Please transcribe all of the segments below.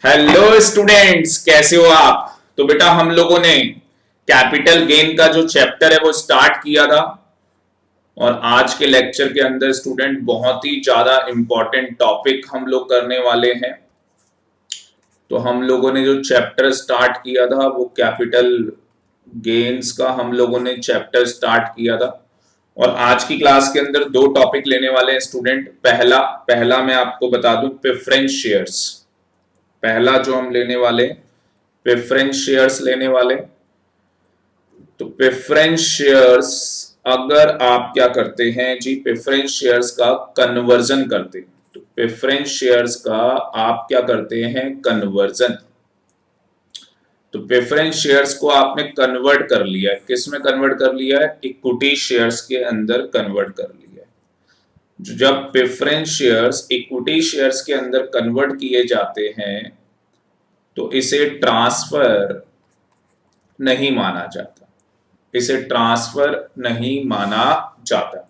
Hello students, कैसे हो आप। तो बेटा हम लोगों ने कैपिटल गेन का जो चैप्टर है वो स्टार्ट किया था। और आज के लेक्चर के अंदर स्टूडेंट बहुत ही ज्यादा इंपॉर्टेंट टॉपिक हम लोग करने वाले हैं। तो हम लोगों ने जो चैप्टर स्टार्ट किया था वो कैपिटल गेन्स का हम लोगों ने चैप्टर स्टार्ट किया था। और आज की क्लास के अंदर दो टॉपिक लेने वाले हैं स्टूडेंट। पहला पहला मैं आपको बता दूं, प्रेफरेंस शेयर्स। पहला जो हम लेने वाले प्रेफरेंस शेयर्स लेने वाले। तो प्रेफरेंस शेयर्स, अगर आप क्या करते हैं जी, प्रेफरेंस शेयर्स का कन्वर्जन करते हैं। तो प्रेफरेंस शेयर्स का आप क्या करते हैं, कन्वर्जन। तो प्रेफरेंस शेयर्स को आपने कन्वर्ट कर लिया है, किस में कन्वर्ट कर लिया है, इक्विटी शेयर्स के अंदर कन्वर्ट कर लिया है। जब प्रेफरेंस शेयर्स इक्विटी शेयर्स के अंदर कन्वर्ट किए जाते हैं तो इसे ट्रांसफर नहीं माना जाता, इसे ट्रांसफर नहीं माना जाता।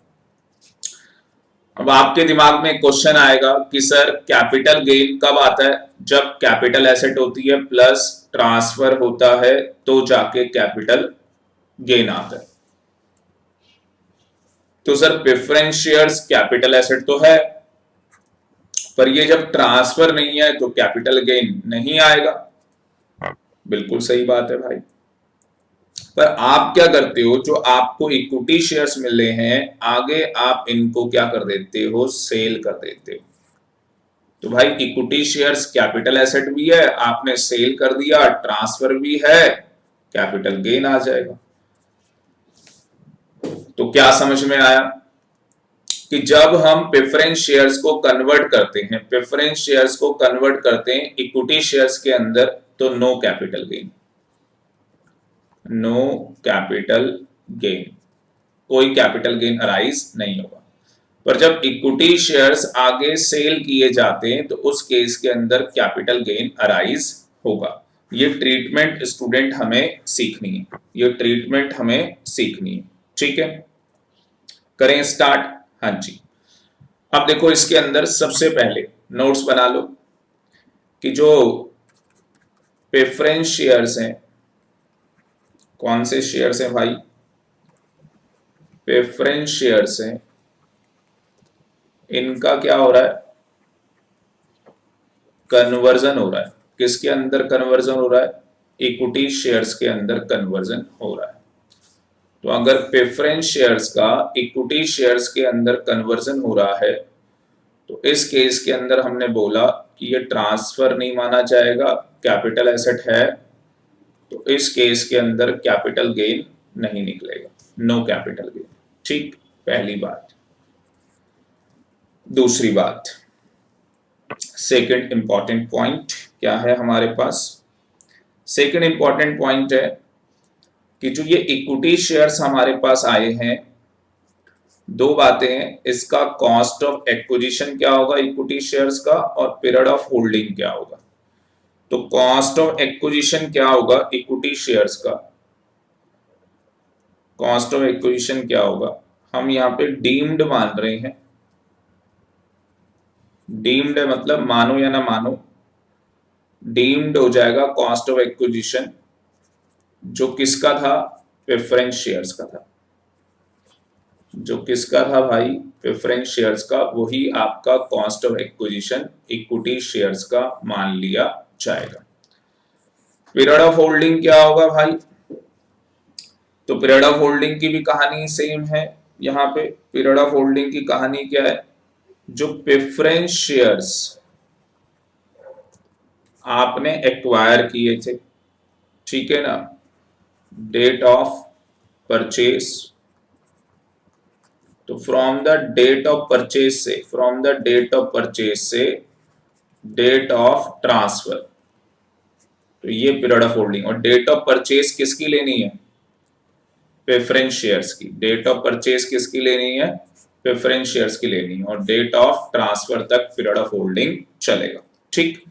अब आपके दिमाग में क्वेश्चन आएगा कि सर कैपिटल गेन कब आता है, जब कैपिटल एसेट होती है प्लस ट्रांसफर होता है तो जाके कैपिटल गेन आता है। तो sir preference shares capital asset तो है, पर ये जब ट्रांसफर नहीं है तो कैपिटल गेन नहीं आएगा। बिल्कुल सही बात है भाई। पर आप क्या करते हो, जो आपको इक्विटी शेयर्स मिले हैं आगे आप इनको क्या कर देते हो, सेल कर देते हो। तो भाई इक्विटी शेयर्स कैपिटल एसेट भी है, आपने सेल कर दिया, ट्रांसफर भी है, कैपिटल गेन आ जाएगा। तो क्या समझ में आया कि जब हम प्रेफरेंस शेयर्स को कन्वर्ट करते हैं, प्रेफरेंस शेयर्स को कन्वर्ट करते हैं इक्विटी शेयर्स के अंदर, तो no capital gain, no capital gain, कोई कैपिटल गेन अराइज नहीं होगा। पर जब इक्विटी शेयर्स आगे सेल किए जाते हैं तो उस केस के अंदर कैपिटल गेन अराइज होगा। ये ट्रीटमेंट स्टूडेंट हमें सीखनी है, ये ट्रीटमेंट हमें सीखनी है। ठीक है, करें स्टार्ट। हाँ जी। अब देखो इसके अंदर सबसे पहले नोट्स बना लो कि जो प्रेफरेंस शेयर्स हैं, कौन से शेयर्स हैं भाई, प्रेफरेंस शेयर्स हैं, इनका क्या हो रहा है, कन्वर्जन हो रहा है। किसके अंदर कन्वर्जन हो रहा है, इक्विटी शेयर्स के अंदर कन्वर्जन हो रहा है। तो अगर प्रेफरेंस शेयर्स का इक्विटी शेयर्स के अंदर कन्वर्जन हो रहा है तो इस केस के अंदर हमने बोला कि ये ट्रांसफर नहीं माना जाएगा, कैपिटल एसेट है, तो इस केस के अंदर कैपिटल गेन नहीं निकलेगा, नो कैपिटल गेन। ठीक, पहली बात। दूसरी बात, सेकंड इंपॉर्टेंट पॉइंट क्या है हमारे पास, सेकंड इंपॉर्टेंट पॉइंट है कि जो ये इक्विटी शेयर्स हमारे पास आए हैं, दो बातें हैं, इसका कॉस्ट ऑफ एक्विजिशन क्या होगा इक्विटी शेयर्स का, और पीरियड ऑफ होल्डिंग क्या होगा। तो कॉस्ट ऑफ एक्विजिशन क्या होगा इक्विटी शेयर्स का, कॉस्ट ऑफ एक्विजिशन क्या होगा, हम यहाँ पे डीम्ड मान रहे हैं। डीम्ड मतलब मानो या ना मानो, डीम्ड हो जाएगा कॉस्ट ऑफ एक्विजिशन, जो किसका था, प्रेफरेंस शेयर्स का था। जो किसका था भाई, प्रेफरेंस शेयर्स का, वही आपका cost of acquisition equity shares का मान लिया जाएगा। पीरियड ऑफ होल्डिंग क्या होगा भाई, तो पीरियड ऑफ होल्डिंग की भी कहानी सेम है। यहाँ पे पीरियड ऑफ होल्डिंग की कहानी क्या है, जो प्रेफरेंस शेयर्स आपने एक्वायर किए थे, ठीक है ना, डेट ऑफ परचेस, तो from the date of purchase से, from the date of purchase से डेट ऑफ ट्रांसफर, तो ये पीरियड ऑफ होल्डिंग। और डेट ऑफ परचेस किसकी लेनी है, प्रेफरेंस शेयर्स की। डेट ऑफ परचेस किसकी लेनी है, प्रेफरेंस शेयर्स की लेनी है, और डेट ऑफ ट्रांसफर तक पीरियड ऑफ होल्डिंग चलेगा। ठीक,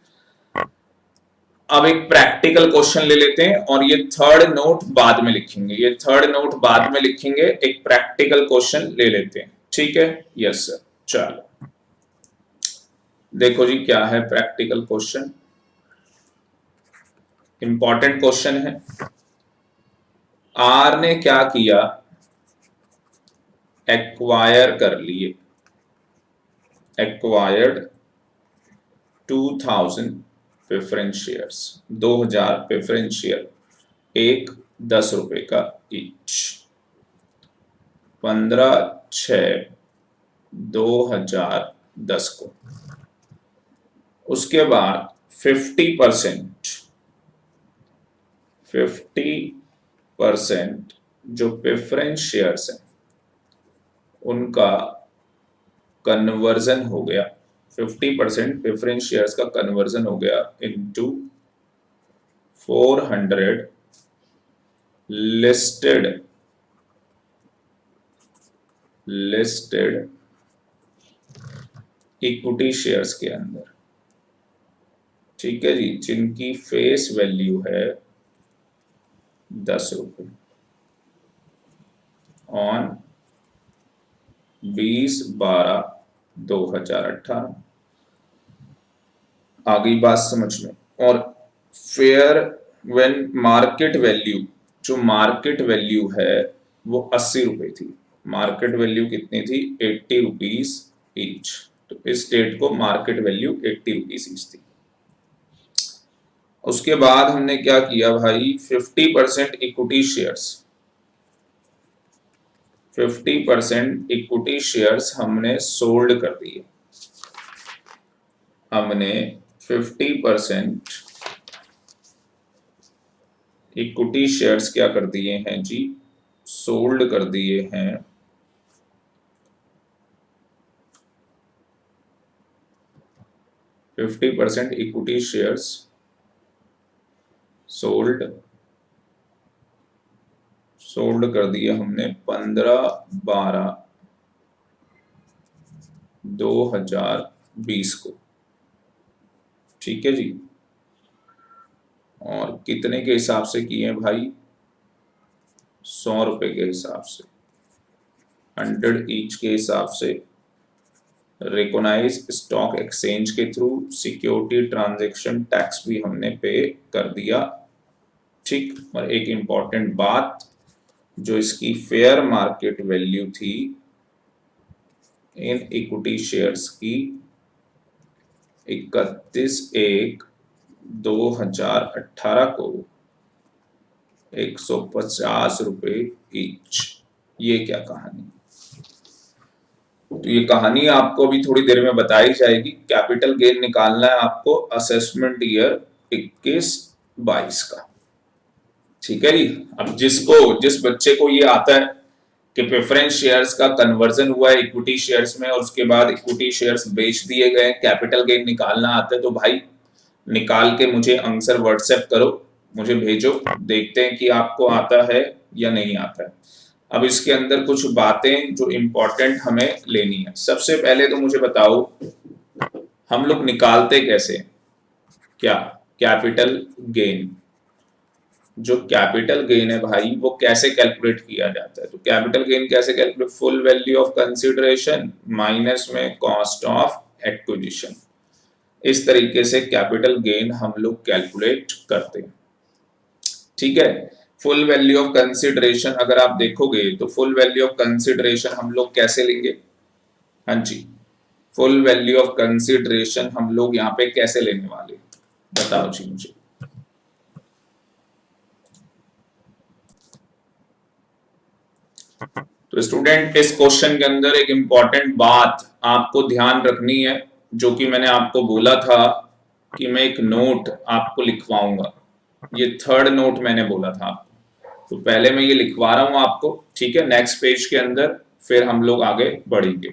अब एक प्रैक्टिकल क्वेश्चन ले लेते हैं, और ये थर्ड नोट बाद में लिखेंगे, ये थर्ड नोट बाद में लिखेंगे, एक प्रैक्टिकल क्वेश्चन ले लेते हैं। ठीक है, यस सर। चलो देखो जी क्या है प्रैक्टिकल क्वेश्चन। इंपॉर्टेंट क्वेश्चन है। आर ने क्या किया, एक्वायर कर लिए, acquired 2000 preference shares, 2000 preference share, एक 10 रुपए का ईच, 15/6/2010 को। उसके बाद 50% जो प्रेफरेंस शेयर्स हैं उनका कन्वर्जन हो गया, 50% प्रेफरेंस शेयर्स का कन्वर्जन हो गया इनटू 400 लिस्टेड इक्विटी शेयर्स के अंदर। ठीक है जी, जिनकी फेस वैल्यू है 10 रुपए ऑन 20/12/2018। आगे बात समझ में। और फेयर व्हेन मार्केट वैल्यू, जो मार्केट वैल्यू है वो 80 रुपए थी। मार्केट वैल्यू कितनी थी, 80 रुपीज ईच। तो इस डेट को मार्केट वैल्यू 80 रुपीज ईच थी। उसके बाद हमने क्या किया भाई, 50% इक्विटी शेयर्स, 50% इक्विटी शेयर्स हमने सोल्ड कर दिए। हमने 50% इक्विटी शेयर्स क्या कर दिए हैं जी, सोल्ड कर दिए हैं। Fifty percent equity shares sold कर दिए हमने 15/12/2020 को। ठीक है जी। और कितने के हिसाब से किए भाई, 100 रुपए के हिसाब से, 100 ईच के हिसाब से। रिकॉग्नाइज स्टॉक एक्सचेंज के थ्रू सिक्योरिटी ट्रांजैक्शन टैक्स भी हमने पे कर दिया। ठीक। और एक इंपॉर्टेंट बात, जो इसकी फेयर मार्केट वैल्यू थी इन इक्विटी शेयर्स की 31/1/2018 को 150 रुपए ईच। ये क्या कहानी, तो ये कहानी आपको अभी थोड़ी देर में बताई जाएगी। कैपिटल गेन निकालना है आपको असेसमेंट ईयर 21-22 का। ठीक है जी। अब जिस बच्चे को ये आता है कि प्रेफरेंस शेयर्स का कन्वर्जन हुआ है इक्विटी शेयर्स में और उसके बाद इक्विटी शेयर्स बेच दिए गए, कैपिटल गेन निकालना आता है, तो भाई निकाल के मुझे आंसर व्हाट्सएप करो, मुझे भेजो, देखते हैं कि आपको आता है या नहीं आता है। अब इसके अंदर कुछ बातें जो इंपॉर्टेंट हमें लेनी है। सबसे पहले तो मुझे बताओ हम लोग निकालते कैसे, क्या कैपिटल गेन। जो कैपिटल गेन है भाई वो कैसे कैलकुलेट किया जाता है, तो कैपिटल गेन कैसे calculate, full value of consideration minus में कॉस्ट ऑफ एक्विजिशन। इस तरीके से कैपिटल गेन हम लोग कैलकुलेट करते हैं। ठीक है। फुल वैल्यू ऑफ कंसीडरेशन अगर आप देखोगे तो फुल वैल्यू ऑफ कंसीडरेशन हम लोग कैसे लेंगे, हाँ जी, फुल वैल्यू ऑफ कंसीडरेशन हम लोग यहाँ पे कैसे लेने वाले, बताओ जी मुझे। तो स्टूडेंट इस क्वेश्चन के अंदर एक इंपॉर्टेंट बात आपको ध्यान रखनी है, जो कि मैंने आपको बोला था कि मैं एक नोट आपको लिखवाऊंगा। ये थर्ड नोट मैंने बोला था आपको, तो पहले मैं ये लिखवा रहा हूं आपको। ठीक है। नेक्स्ट पेज के अंदर फिर हम लोग आगे बढ़ेंगे।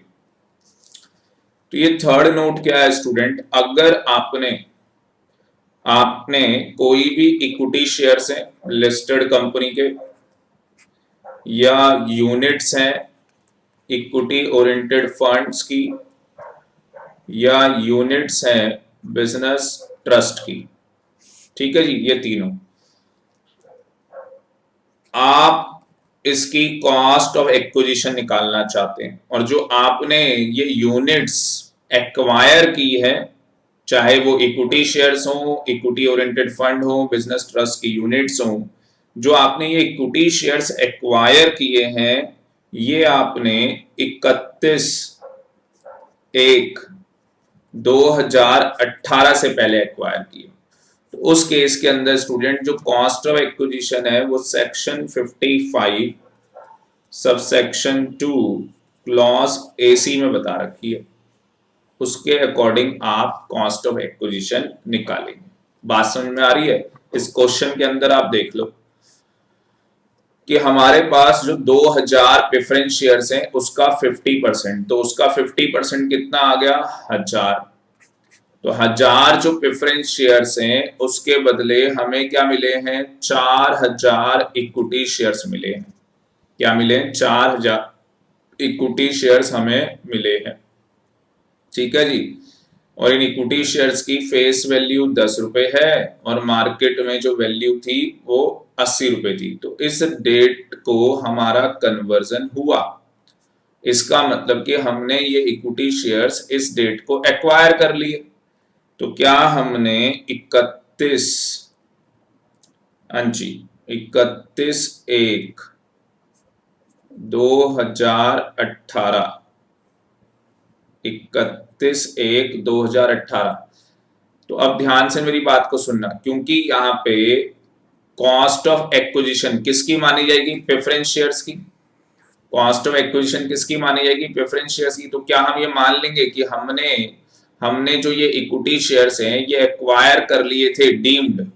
तो ये थर्ड नोट क्या है स्टूडेंट, अगर आपने कोई भी इक्विटी शेयर्स हैं लिस्टेड कंपनी के, या यूनिट्स हैं इक्विटी ओरिएंटेड फंड्स की, या यूनिट्स हैं बिजनेस ट्रस्ट की। ठीक है जी। ये तीनों आप इसकी कॉस्ट ऑफ एक्विजिशन निकालना चाहते हैं, और जो आपने ये यूनिट्स एक्वायर की है चाहे वो इक्विटी शेयर्स हो, इक्विटी ओरिएंटेड फंड हो, बिजनेस ट्रस्ट की यूनिट्स हो, जो आपने ये इक्विटी शेयर्स एक्वायर किए हैं, ये आपने 31/1/2018 से पहले एक्वायर किए, तो उस केस के अंदर स्टूडेंट जो कॉस्ट ऑफ एक्विजिशन है वो सेक्शन 55 सबसेक्शन 2 क्लॉज AC में बता रखी है, उसके अकॉर्डिंग आप कॉस्ट ऑफ एक्विजिशन निकालेंगे। बात समझ में आ रही है? इस क्वेश्चन के अंदर आप देख लो कि हमारे पास जो 2000 प्रेफरेंस शेयर्स हैं उसका 50%, तो उसका 50% कितना आ गया? 1000। तो 1000 जो प्रेफरेंस शेयर्स हैं उसके बदले हमें क्या मिले हैं? 4000 इक्विटी शेयर्स मिले हैं। क्या मिले? 4000 इक्विटी शेयर्स हमें मिले हैं। ठीक है जी। और इन इक्विटी शेयर्स की फेस वैल्यू 10 रुपए है और मार्केट में जो वैल्यू थी वो 80 रुपए थी। तो इस डेट को हमारा कन्वर्जन हुआ, इसका मतलब कि हमने ये इक्विटी शेयर्स इस डेट को एक्वायर कर लिए। तो क्या हमने 31 अंची 31/1/2018 31/1/2018। तो अब ध्यान से मेरी बात को सुनना, क्योंकि यहाँ पे कॉस्ट ऑफ एक्विजिशन किसकी मानी जाएगी? प्रेफरेंस शेयर्स की। कॉस्ट ऑफ एक्विजिशन किसकी मानी जाएगी? प्रेफरेंस शेयर्स की। तो क्या हम ये मान लेंगे कि हमने हमने जो ये इक्विटी शेयर्स हैं ये एक्वायर कर लिए थे डीम्ड,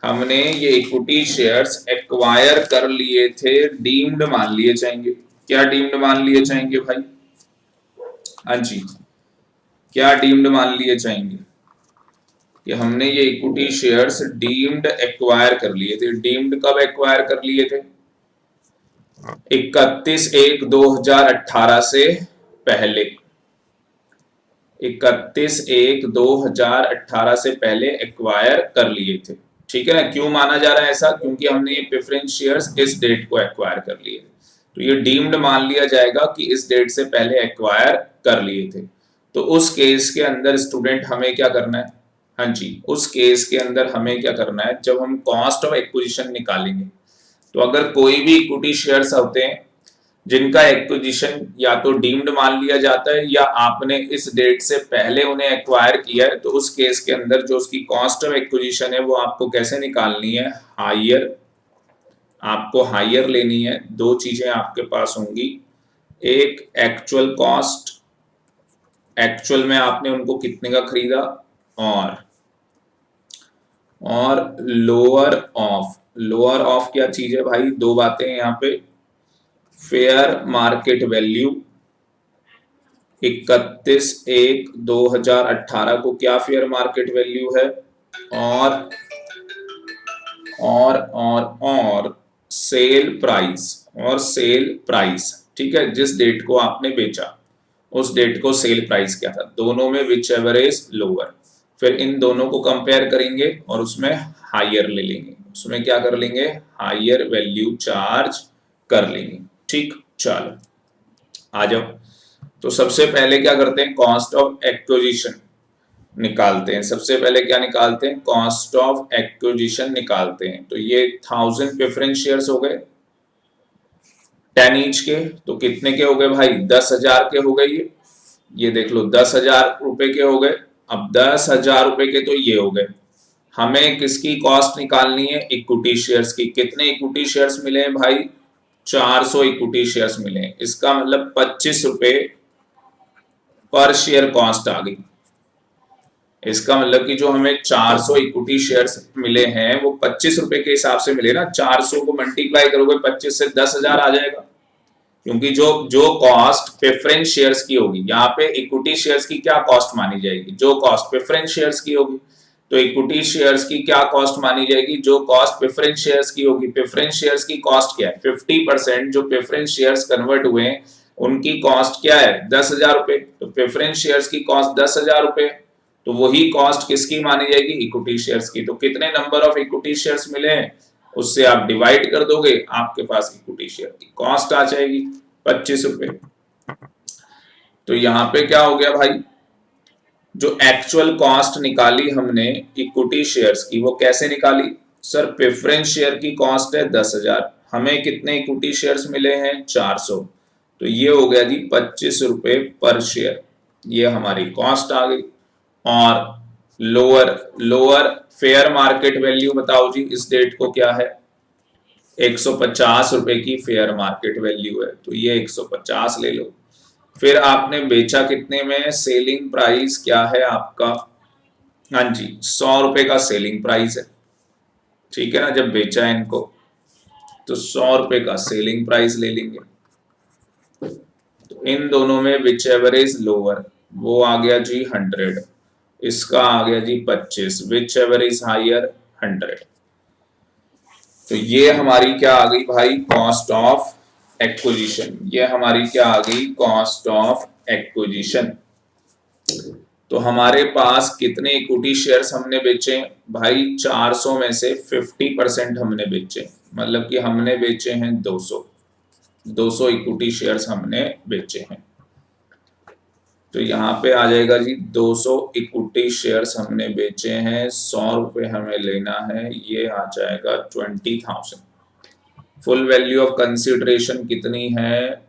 हमने ये इक्विटी शेयर्स एक्वायर कर लिए थे डीम्ड मान लिए जाएंगे। क्या डीम्ड मान लिए जाएंगे भाई? हाँ जी, क्या डीम्ड मान लिए जाएंगे कि हमने ये इक्विटी शेयर्स डीम्ड एक्वायर कर लिए थे। डीम्ड कब एक्वायर कर लिए थे? 31/1/2018 से पहले। 31/1/2018 से पहले एक्वायर कर लिए थे। ठीक है ना? क्यों माना जा रहा है ऐसा? क्योंकि हमने ये प्रेफरेंस शेयर्स इस डेट को एक्वायर कर लिए, तो ये डीम्ड मान लिया जाएगा कि इस डेट से पहले एक्वायर कर लिए थे। तो उस केस के अंदर स्टूडेंट हमें क्या करना है? हाँ जी, उस केस के अंदर हमें क्या करना है? जब हम कॉस्ट ऑफ एक्विजिशन निकालेंगे, तो अगर कोई भी इक्विटी शेयर्स होते हैं जिनका एक्विजिशन या तो डीम्ड मान लिया जाता है या आपने इस डेट से पहले उन्हें एक्वायर किया है, तो उस केस के अंदर जो उसकी कॉस्ट ऑफ एक्विजिशन है वो आपको कैसे निकालनी है? हायर। आपको हायर लेनी है। दो चीजें आपके पास होंगी, एक एक्चुअल कॉस्ट, एक्चुअल में आपने उनको कितने का खरीदा, और लोअर ऑफ। लोअर ऑफ क्या चीज है भाई? दो बातें हैं यहाँ पे। फेयर मार्केट वैल्यू 31/1/2018 को क्या फेयर मार्केट वैल्यू है, और सेल प्राइस, और सेल प्राइस। ठीक है, जिस डेट को आपने बेचा उस डेट को सेल प्राइस क्या था, दोनों में विच एवर इज लोअर। फिर इन दोनों को कंपेयर करेंगे और उसमें हायर ले लेंगे, उसमें क्या कर लेंगे? हायर वैल्यू चार्ज कर लेंगे। ठीक, चलो आ जाओ। तो सबसे पहले क्या करते हैं? कॉस्ट ऑफ एक्विजिशन निकालते हैं। सबसे पहले क्या निकालते हैं? कॉस्ट ऑफ एक्विजिशन निकालते हैं। तो ये 1000 प्रेफरेंस शेयर्स हो गए 10 ईच के, तो कितने के हो गए भाई? 10,000 के हो गए। ये देख लो 10,000 रुपए के हो गए। अब 10,000 रुपए के तो ये हो गए। हमें किसकी कॉस्ट निकालनी है? इक्विटी शेयर्स की। कितने इक्विटी शेयर्स मिले हैं भाई? 400 इक्विटी शेयर्स मिले हैं। इसका मतलब 25 रुपए पर शेयर कॉस्ट आ गई। इसका मतलब कि जो हमें 400 इक्विटी शेयर्स मिले हैं वो 25 रुपए के हिसाब से मिले ना। 400 को मल्टीप्लाई करोगे 25 से 10,000 आ जाएगा, क्योंकि जो जो कॉस्ट प्रेफरेंस शेयर्स की होगी, यहाँ पे इक्विटी शेयर्स की क्या कॉस्ट मानी जाएगी? जो कॉस्ट प्रेफरेंस शेयर्स की होगी। तो इक्विटी शेयर्स की क्या कॉस्ट मानी जाएगी? जो कॉस्ट प्रेफरेंस शेयर्स की होगी। प्रेफरेंस शेयर्स की कॉस्ट क्या है? 50%। जो प्रेफरेंस शेयर्स कन्वर्ट हुए हैं उनकी कॉस्ट क्या है? 10,000 रुपए। तो प्रेफरेंस शेयर्स की कॉस्ट 10,000 रुपए, तो वही कॉस्ट किसकी मानी जाएगी? इक्विटी शेयर्स की। तो कितने नंबर ऑफ इक्विटी शेयर्स मिले हैं उससे आप डिवाइड कर दोगे, आपके पास इक्विटी शेयर की कॉस्ट आ जाएगी 25 रुपए। तो यहां पे क्या हो गया भाई? जो एक्चुअल कॉस्ट निकाली हमने इक्विटी शेयर्स की, वो कैसे निकाली सर? प्रेफरेंस शेयर की कॉस्ट है 10,000, हमें कितने इक्विटी शेयर्स मिले हैं? 400, तो ये हो गया जी 25 रुपए पर शेयर, ये हमारी कॉस्ट आ गई। और lower lower fair market value बताओ जी, इस डेट को क्या है? 150 रुपए की फेयर मार्केट वैल्यू है, तो ये 150 ले लो। फिर आपने बेचा कितने में? सेलिंग प्राइस क्या है आपका? हाँ जी, 100 रुपए का सेलिंग प्राइस है, ठीक है ना। जब बेचा है इनको तो 100 रुपए का सेलिंग प्राइस ले लेंगे। तो इन दोनों में विच एवर इज लोअर, वो आ गया जी 100, इसका आ गया जी 25, विच एवर इज हायर 100। तो ये हमारी क्या आ गई भाई? Cost of acquisition. ये हमारी क्या आ गई? Cost of acquisition. तो हमारे पास कितने इक्विटी शेयर्स हमने बेचे भाई? 400 में से 50% हमने बेचे, मतलब कि हमने बेचे हैं 200 इक्विटी शेयर्स हमने बेचे हैं। तो यहाँ पे आ जाएगा जी 200 इक्विटी शेयर्स हमने बेचे हैं, 100 रुपए हमें लेना है, ये आ जाएगा 20,000। फुल वैल्यू ऑफ कंसिडरेशन कितनी है?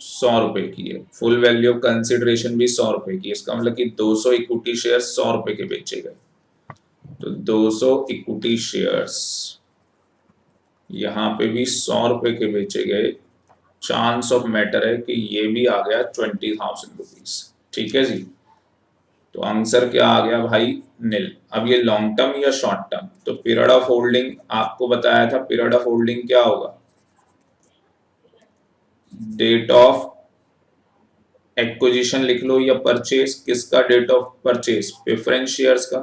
100 रुपए की है। फुल वैल्यू ऑफ कंसिडरेशन भी 100 रुपए की है, इसका मतलब कि 200 इक्विटी शेयर 100 रुपए के बेचे गए। तो 200 इक्विटी शेयर्स यहाँ पे भी 100 रुपए के बेचे गए। चांस ऑफ मैटर है कि ये भी आ गया 20,000 रुपीज, ठीक है जी। तो आंसर क्या आ गया भाई? नील। अब ये लॉन्ग टर्म या शॉर्ट टर्म? तो पीरियड ऑफ होल्डिंग आपको बताया था, पीरियड ऑफ होल्डिंग क्या होगा? डेट ऑफ एक्विजिशन लिख लो या परचेज। किसका date of purchase? Preference shares का।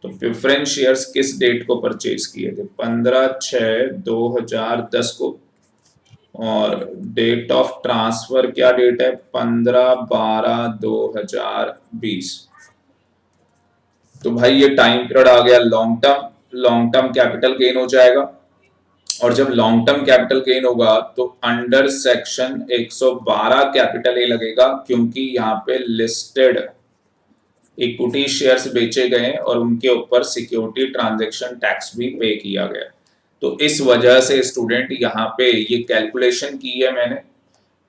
तो प्रेफरेंस शेयर्स किस डेट को परचेज किए थे? 15/6/2010 को। और डेट ऑफ ट्रांसफर क्या डेट है? 15/12/2020। तो भाई ये टाइम पीरियड आ गया long term. Long term capital gain हो जाएगा, और जब लॉन्ग टर्म कैपिटल गेन होगा तो अंडर सेक्शन 112 कैपिटल ए लगेगा, क्योंकि यहाँ पे लिस्टेड इक्विटी शेयर्स बेचे गए और उनके ऊपर सिक्योरिटी ट्रांजैक्शन टैक्स भी पे किया गया। तो इस वजह से स्टूडेंट यहाँ पे ये कैलकुलेशन की है मैंने,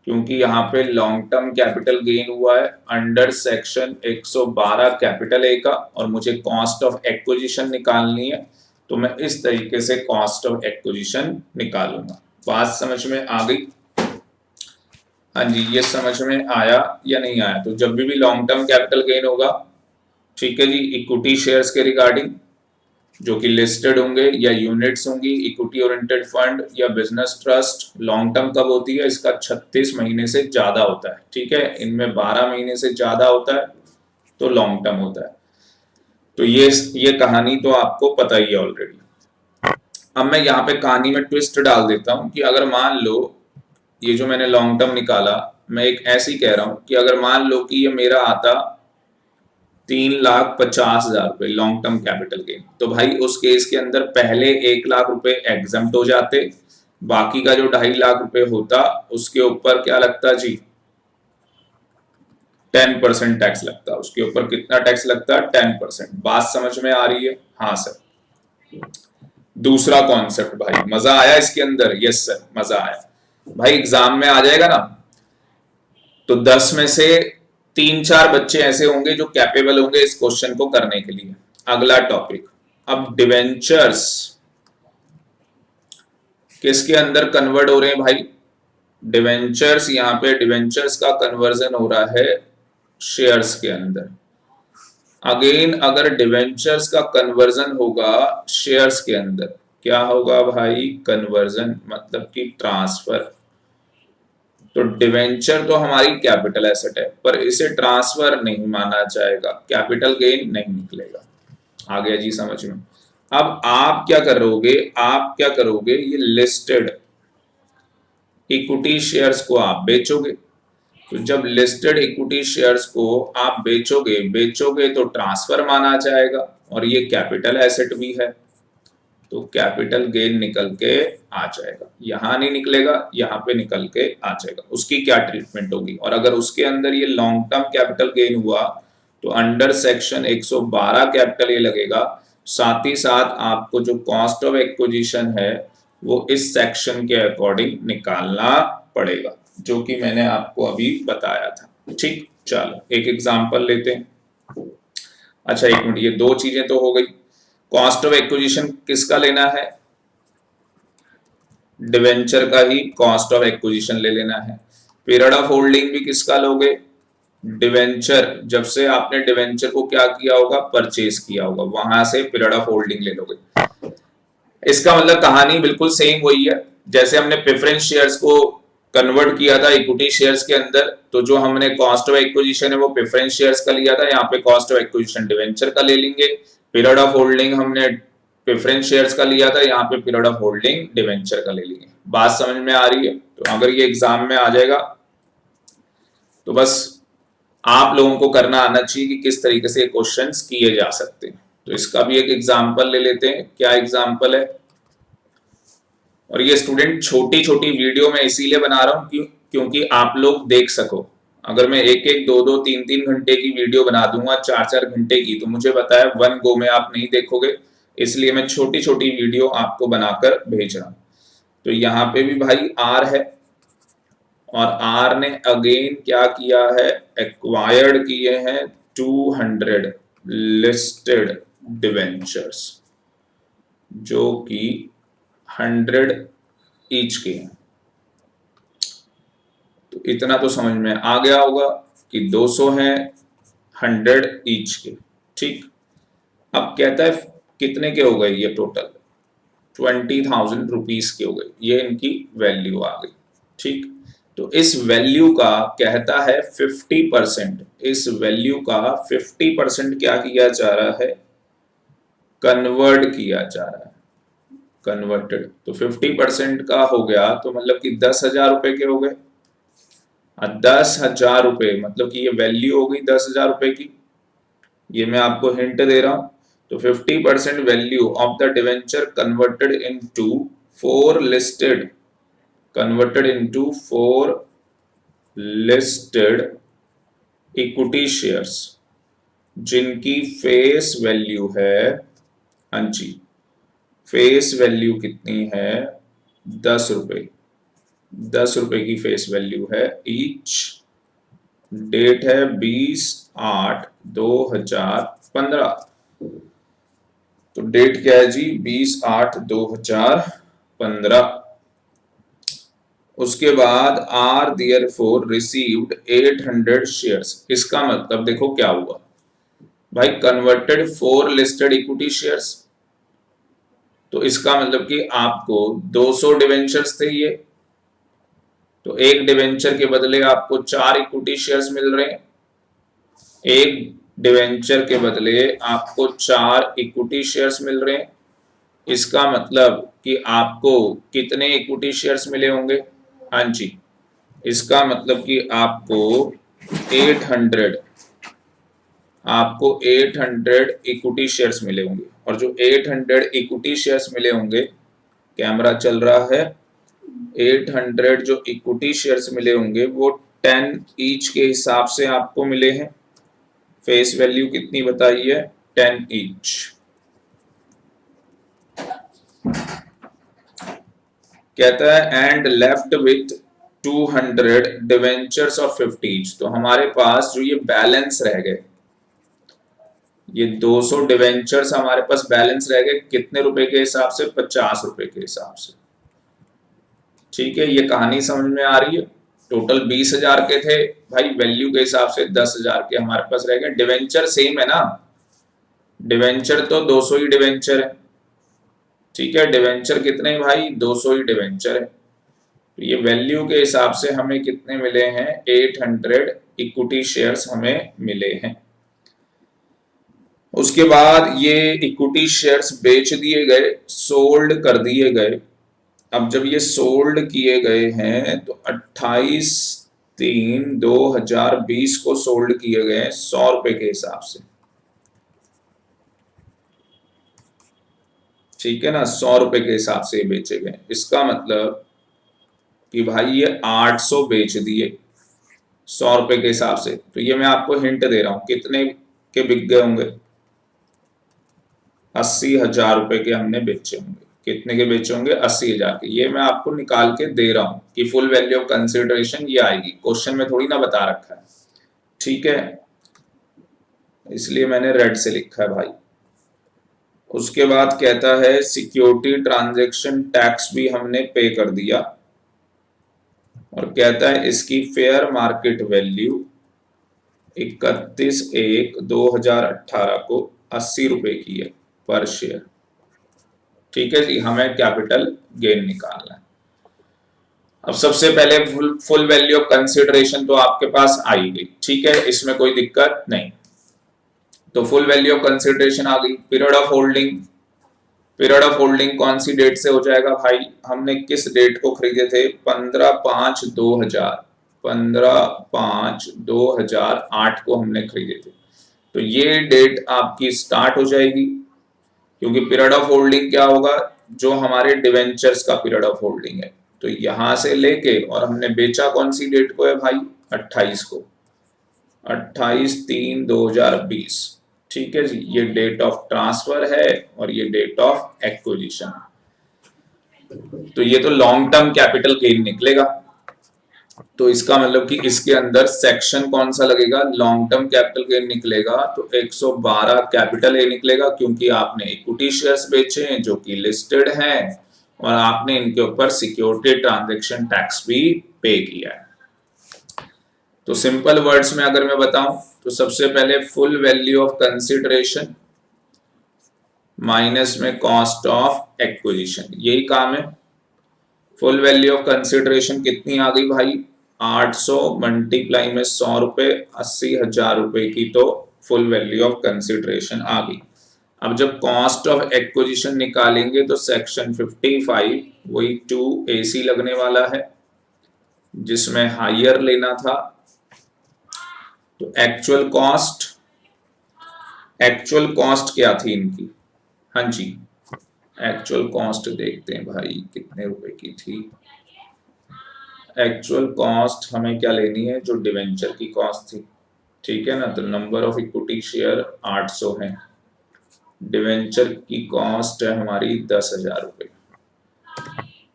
क्योंकि यहाँ पे लॉन्ग टर्म कैपिटल गेन हुआ है अंडर सेक्शन 112 कैपिटल ए का, और मुझे कॉस्ट ऑफ एक्विजिशन निकालनी है, तो मैं इस तरीके से कॉस्ट ऑफ एक्विजिशन निकालूंगा। बात समझ में आ गई? हाँ जी, ये समझ में आया या नहीं आया? तो जब भी लॉन्ग टर्म कैपिटल गेन होगा, ठीक है जी, इक्विटी शेयर्स के रिगार्डिंग जो कि लिस्टेड होंगे या यूनिट्स होंगी, इक्विटी ओरिएंटेड फंड या बिजनेस ट्रस्ट, लॉन्ग टर्म कब होती है? इसका 36 महीने से ज्यादा होता है, ठीक है। इनमें 12 महीने से ज्यादा होता है तो लॉन्ग टर्म होता है। तो ये कहानी तो आपको पता ही है ऑलरेडी। अब मैं यहाँ पे कहानी में ट्विस्ट डाल देता हूं कि अगर मान लो ये जो मैंने लॉन्ग टर्म निकाला, मैं एक ऐसी कह रहा हूं कि अगर मान लो कि ये मेरा आता 3,50,000 रुपए लॉन्ग टर्म कैपिटल गेन, तो भाई उस केस के अंदर पहले 1,00,000 रुपए एग्जम्प्ट हो जाते, बाकी का जो 2.5 लाख रुपए होता उसके ऊपर क्या लगता जी? 10% टैक्स लगता। उसके ऊपर कितना टैक्स लगता? 10%। बात समझ में आ रही है? हाँ सर। दूसरा कॉन्सेप्ट भाई, मजा आया इसके अंदर? यस सर, मजा आया भाई। एग्जाम में आ जाएगा ना, तो 10 में से 3-4 बच्चे ऐसे होंगे जो कैपेबल होंगे इस क्वेश्चन को करने के लिए। अगला टॉपिक, अब डिवेंचर्स किसके अंदर कन्वर्ट हो रहे हैं भाई? डिवेंचर्स, यहाँ पे डिवेंचर्स का कन्वर्जन हो रहा है शेयर्स के अंदर। अगेन अगर डिवेंचर्स का कन्वर्जन होगा शेयर्स के अंदर, क्या होगा भाई? कन्वर्जन मतलब कि ट्रांसफर। तो डिवेंचर तो हमारी कैपिटल एसेट है, पर इसे ट्रांसफर नहीं माना जाएगा, कैपिटल गेन नहीं निकलेगा। आ गया जी समझ में? अब आप क्या करोगे? आप क्या करोगे? ये लिस्टेड इक्विटी शेयर्स को आप बेचोगे। तो जब लिस्टेड इक्विटी शेयर्स को आप बेचोगे तो ट्रांसफर माना जाएगा, और ये कैपिटल एसेट भी है, तो कैपिटल गेन निकल के आ जाएगा। यहां नहीं निकलेगा, यहां पे निकल के आ जाएगा। उसकी क्या ट्रीटमेंट होगी? और अगर उसके अंदर ये लॉन्ग टर्म कैपिटल गेन हुआ तो अंडर सेक्शन 112 कैपिटल ए लगेगा। साथ ही साथ आपको जो कॉस्ट ऑफ एक्विजिशन है वो इस सेक्शन के अकॉर्डिंग निकालना पड़ेगा, जो कि मैंने आपको अभी बताया था। ठीक, चलो एक एग्जांपल लेते हैं। अच्छा एक मिनट, ये दो चीजें तो हो गई। कॉस्ट ऑफ एक्विजिशन किसका लेना है? डिवेंचर का ही कॉस्ट ऑफ एक्विजिशन ले लेना है। पीरियड ऑफ होल्डिंग भी किसका लोगे? डिवेंचर, जब से आपने डिवेंचर को क्या किया होगा? परचेज किया होगा, वहां से पीरियड ऑफ होल्डिंग ले लोगे। इसका मतलब कहानी बिल्कुल सेम वही है जैसे हमने प्रेफरेंस शेयर्स को कन्वर्ट किया था इक्विटी शेयर्स के अंदर। तो जो हमने कॉस्ट ऑफ एक्विजिशन है वो प्रेफरेंस शेयर्स का लिया था, यहाँ पे कॉस्ट ऑफ एक्विजिशन डिवेंचर का ले लेंगे। पीरियड ऑफ होल्डिंग हमने प्रेफरेंस शेयर्स का लिया था, यहाँ पे पीरियड ऑफ होल्डिंग डिवेंचर का ले लेंगे। बात समझ में आ रही है? तो अगर ये एग्जाम में आ जाएगा तो बस आप लोगों को करना आना चाहिए कि किस तरीके से क्वेश्चंस किए जा सकते हैं। तो इसका भी एक एग्जांपल ले लेते हैं। क्या एग्जांपल है? और ये स्टूडेंट छोटी छोटी वीडियो में इसीलिए बना रहा हूं क्योंकि आप लोग देख सको। अगर मैं एक एक दो दो तीन तीन घंटे की वीडियो बना दूंगा, चार चार घंटे की, तो मुझे पता है वन गो में आप नहीं देखोगे, इसलिए मैं छोटी छोटी वीडियो आपको बनाकर भेज रहा हूं। तो यहाँ पे भी भाई आर है, और आर ने अगेन क्या किया है? एक्वायर्ड किए हैं 200 लिस्टेड डिवेंचर्स, जो कि 100 ईच के हैं। तो इतना तो समझ में आ गया होगा कि 200 हैं 100 ईच के। ठीक, अब कहता है कितने के हो गए ये टोटल? 20,000 रुपीज के हो गए, ये इनकी वैल्यू आ गई। ठीक, तो इस वैल्यू का कहता है 50%, इस वैल्यू का 50% क्या किया जा रहा है? कन्वर्ट किया जा रहा है, कन्वर्टेड। तो 50% का हो गया तो मतलब कि 10,000 रुपए के हो गए। 10,000 रुपए मतलब कि ये वैल्यू हो गई 10,000 रुपए की। ये मैं आपको हिंट दे रहा हूं। तो 50% value of the debenture converted into 4 listed, converted into 4 listed equity shares, जिनकी फेस वैल्यू है, हाँ जी, फेस वैल्यू कितनी है? 10 रुपए। 10 रुपए की फेस वैल्यू है ईच। डेट है 20/8/2015। तो डेट क्या है जी? 20/8/2015। उसके बाद आर देयरफॉर रिसीव्ड 800 शेयर्स। इसका मतलब देखो क्या हुआ भाई, कन्वर्टेड 4 लिस्टेड इक्विटी शेयर्स। तो इसका मतलब कि आपको 200 डिवेंचर्स थे ये, तो एक डिवेंचर के बदले आपको 4 इक्विटी शेयर्स मिल रहे हैं। एक डिवेंचर के बदले आपको 4 इक्विटी शेयर्स मिल रहे हैं। इसका मतलब कि आपको कितने इक्विटी शेयर्स मिले होंगे? हाँ जी, इसका मतलब कि आपको 800 इक्विटी शेयर्स मिले होंगे। और जो 800 इक्विटी शेयर्स मिले होंगे, कैमरा चल रहा है, 800 जो इक्विटी शेयर्स मिले होंगे वो 10 ईच के हिसाब से आपको मिले हैं। फेस वैल्यू कितनी बताई है? 10 ईच। कहता है and left with 200 debentures of 50 each. तो हमारे पास जो ये बैलेंस रह गए, ये 200 डिवेंचर्स हमारे पास बैलेंस रह गए कितने रुपए के हिसाब से? 50 रुपए के हिसाब से। ठीक है, ये कहानी समझ में आ रही है? टोटल 20,000 के थे भाई, वैल्यू के हिसाब से 10,000 के हमारे पास रह गए। डिवेंचर सेम है ना, डिवेंचर तो 200 ही डिवेंचर है। ठीक है, डिवेंचर कितने भाई? 200 ही डिवेंचर है। तो ये वैल्यू के हिसाब से हमें कितने मिले हैं? 800 इक्विटी शेयर्स हमें मिले हैं। उसके बाद ये इक्विटी शेयर्स बेच दिए गए, सोल्ड कर दिए गए। अब जब ये सोल्ड किए गए हैं तो 28/3/2020 को सोल्ड किए गए 100 रुपए के हिसाब से। ठीक है ना, 100 रुपए के हिसाब से बेचे गए। इसका मतलब कि भाई ये 800 बेच दिए 100 रुपए के हिसाब से। तो ये मैं आपको हिंट दे रहा हूं कितने के बिक गए होंगे, 80,000 रुपए के हमने बेचे होंगे। कितने के बेचे होंगे? 80,000 के। ये मैं आपको निकाल के दे रहा हूं कि फुल वैल्यू ऑफ कंसिडरेशन ये आएगी, क्वेश्चन में थोड़ी ना बता रखा है, ठीक है, इसलिए मैंने रेड से लिखा है भाई। उसके बाद कहता है सिक्योरिटी ट्रांजैक्शन टैक्स भी हमने पे कर दिया, और कहता है इसकी फेयर मार्केट वैल्यू 31/1/2018 को 80 रुपए की है पर शेयर, ठीक है जी। हमें कैपिटल गेन निकालना है। अब सबसे पहले फुल वैल्यू ऑफ कंसिडरेशन तो आपके पास आ ही गई, ठीक है, इसमें कोई दिक्कत नहीं। तो फुल वैल्यू ऑफ कंसिडरेशन आ गई। Period of holding, period of holding कौन सी डेट से हो जाएगा भाई? हमने किस डेट को खरीदे थे? 15/5/2000, 15/5/2008 को हमने खरीदे थे। तो ये डेट आपकी स्टार्ट हो जाएगी, क्योंकि पीरियड ऑफ होल्डिंग क्या होगा? जो हमारे डिवेंचर्स का पीरियड ऑफ होल्डिंग है। तो यहां से लेके, और हमने बेचा कौन सी डेट को है भाई? 28 को, 28/3/2020, ठीक है जी। ये डेट ऑफ ट्रांसफर है और ये डेट ऑफ एक्विजिशन। तो ये तो लॉन्ग टर्म कैपिटल गेन निकलेगा। तो इसका मतलब कि इसके अंदर सेक्शन कौन सा लगेगा? लॉन्ग टर्म कैपिटल गेन निकलेगा। तो 112 कैपिटल ए निकलेगा, क्योंकि आपने इक्विटी शेयर्स बेचे हैं जो कि लिस्टेड हैं, और आपने इनके ऊपर सिक्योरिटी ट्रांजैक्शन टैक्स भी पे किया है। तो सिंपल वर्ड्स में अगर मैं बताऊं तो सबसे पहले full value of consideration minus में कॉस्ट ऑफ एक्विजिशन, यही काम है। फुल वैल्यू ऑफ कंसिडरेशन कितनी आ गई भाई? 800 मल्टीप्लाई में 100 रुपए, 80,000 रुपए की तो फुल वैल्यू ऑफ कंसिडरेशन आ गई। अब जब कॉस्ट ऑफ एक्विजिशन निकालेंगे तो सेक्शन 55 वही 2AC लगने वाला है, जिसमें हायर लेना था। तो एक्चुअल कॉस्ट क्या थी इनकी? हाँ जी, एक्चुअल कॉस्ट देखते हैं भाई कितने रुपए की थी। एक्चुअल कॉस्ट हमें क्या लेनी है? जो डिवेंचर की कॉस्ट थी, ठीक है ना। तो नंबर ऑफ इक्विटी शेयर 800 है, डिवेंचर की कॉस्ट है हमारी 10,000 रुपए।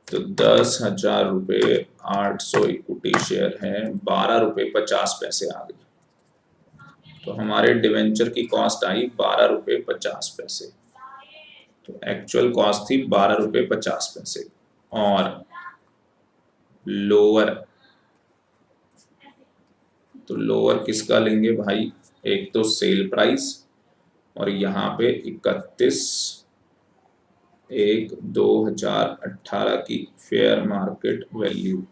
तो 10,000 रुपए, 800 इक्विटी शेयर है, 12 रुपए 50 पैसे आ गई। तो हमारे डिवेंचर की कॉस्ट आई 12 रुपए 50 पैसे। तो एक्चुअल कॉस्ट थी 12 रुपए 50 पैसे। और लोअर, तो लोअर किसका लेंगे भाई? एक तो सेल प्राइस, और यहाँ पे 31/1/2018 की फेयर मार्केट वैल्यू।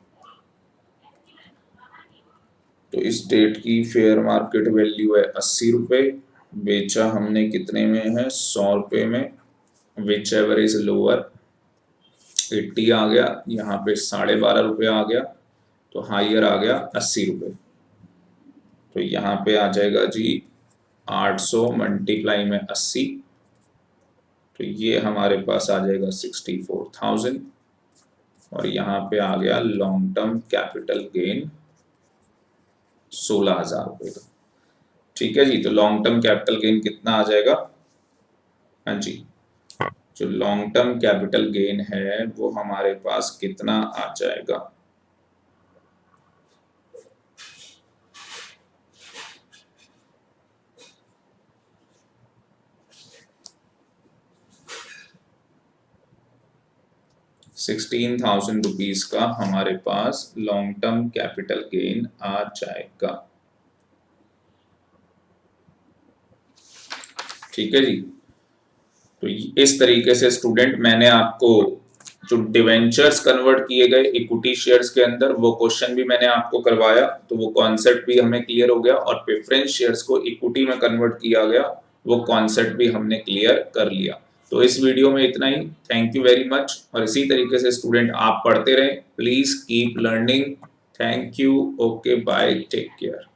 तो इस डेट की फेयर मार्केट वैल्यू है 80 रुपए, बेचा हमने कितने में है? 100 रुपए में। विच एवर इज लोअर, 80 आ गया, यहाँ पे 12.5 रुपए आ गया, तो हायर आ गया 80 रुपए। तो यहाँ पे आ जाएगा जी 800 मल्टीप्लाई में 80, तो ये हमारे पास आ जाएगा 64,000, और यहाँ पे आ गया लॉन्ग टर्म कैपिटल गेन 16,000 रुपए का, ठीक है जी। तो लॉन्ग टर्म कैपिटल गेन कितना आ जाएगा? हाँ जी, जो लॉन्ग टर्म कैपिटल गेन है वो हमारे पास कितना आ जाएगा? ₹16,000 का हमारे पास लॉन्ग टर्म कैपिटल गेन आ जाएगा, ठीक है जी। तो इस तरीके से स्टूडेंट मैंने आपको जो डिवेंचर्स कन्वर्ट किए गए इक्विटी शेयर्स के अंदर, वो क्वेश्चन भी मैंने आपको करवाया, तो वो कॉन्सेप्ट भी हमें क्लियर हो गया, और प्रेफरेंस शेयर्स को इक्विटी में कन्वर्ट किया गया, वो कॉन्सेप्ट भी हमने क्लियर कर लिया। तो इस वीडियो में इतना ही। थैंक यू वेरी मच, और इसी तरीके से स्टूडेंट आप पढ़ते रहें। Please keep learning. Thank you. Okay, bye, take care.